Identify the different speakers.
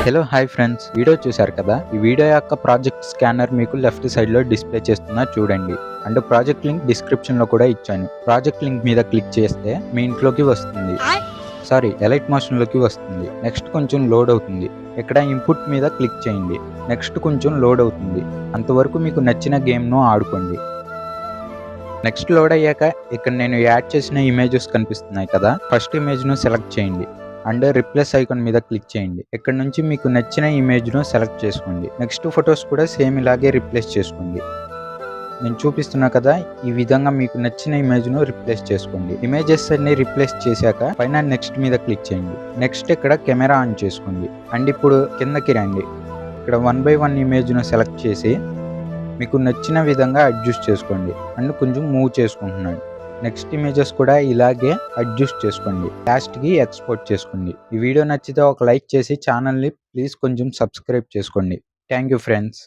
Speaker 1: Hello hi friends, video చూశారు కదా. ఈ వీడియో యొక్క ప్రాజెక్ట్ స్కానర్ మీకు లెఫ్ట్ సైడ్ లో డిస్ప్లే చేస్తున్నా చూడండి. అండ్ ప్రాజెక్ట్ లింక్ డిస్క్రిప్షన్ లో కూడా ఇచ్చాను. ప్రాజెక్ట్ లింక్ మీద క్లిక్ చేస్తే మీ ఇంట్లోకి వస్తుంది. ఎలైట్ మోషన్ లోకి వస్తుంది. నెక్స్ట్ కొంచెం లోడ్ అవుతుంది. ఇక్కడ ఇన్పుట్ మీద క్లిక్ చేయండి. నెక్స్ట్ కొంచెం లోడ్ అవుతుంది. అంతవరకు మీకు నచ్చిన గేమ్ ను ఆడుకోండి. నెక్స్ట్ లోడ్ అయ్యాక ఇక్కడ నేను యాడ్ చేసిన ఇమేజెస్ కనిపిస్తున్నాయి కదా. ఫస్ట్ ఇమేజ్ ను సెలెక్ట్ చేయండి అండ్ రిప్లేస్ ఐకాన్ మీద క్లిక్ చేయండి. ఇక్కడ నుంచి మీకు నచ్చిన ఇమేజ్ ను సెలెక్ట్ చేసుకోండి. నెక్స్ట్ ఫొటోస్ కూడా సేమ్ ఇలాగే రిప్లేస్ చేసుకోండి. నేను చూపిస్తున్నా కదా, ఈ విధంగా మీకు నచ్చిన ఇమేజ్ ను రిప్లేస్ చేసుకోండి. ఇమేజెస్ అన్ని రిప్లేస్ చేశాక పైన నెక్స్ట్ మీద క్లిక్ చేయండి. నెక్స్ట్ ఇక్కడ కెమెరా ఆన్ చేసుకోండి. అండ్ ఇప్పుడు కిందకి రండి. ఇక్కడ 1 by 1 ఇమేజ్ ను సెలెక్ట్ చేసి మీకు నచ్చిన విధంగా అడ్జస్ట్ చేసుకోండి. అండ్ కొంచెం మూవ్ చేసుకుంటున్నాను. నెక్స్ట్ ఇమేజెస్ కూడా ఇలాగే అడ్జస్ట్ చేసుకోండి. లాస్ట్కి ఎక్స్పోర్ట్ చేసుకోండి. ఈ వీడియో నచ్చితే ఒక లైక్ చేసి ఛానల్ని ప్లీజ్ కొంచెం సబ్స్క్రైబ్ చేసుకోండి. Thank you friends.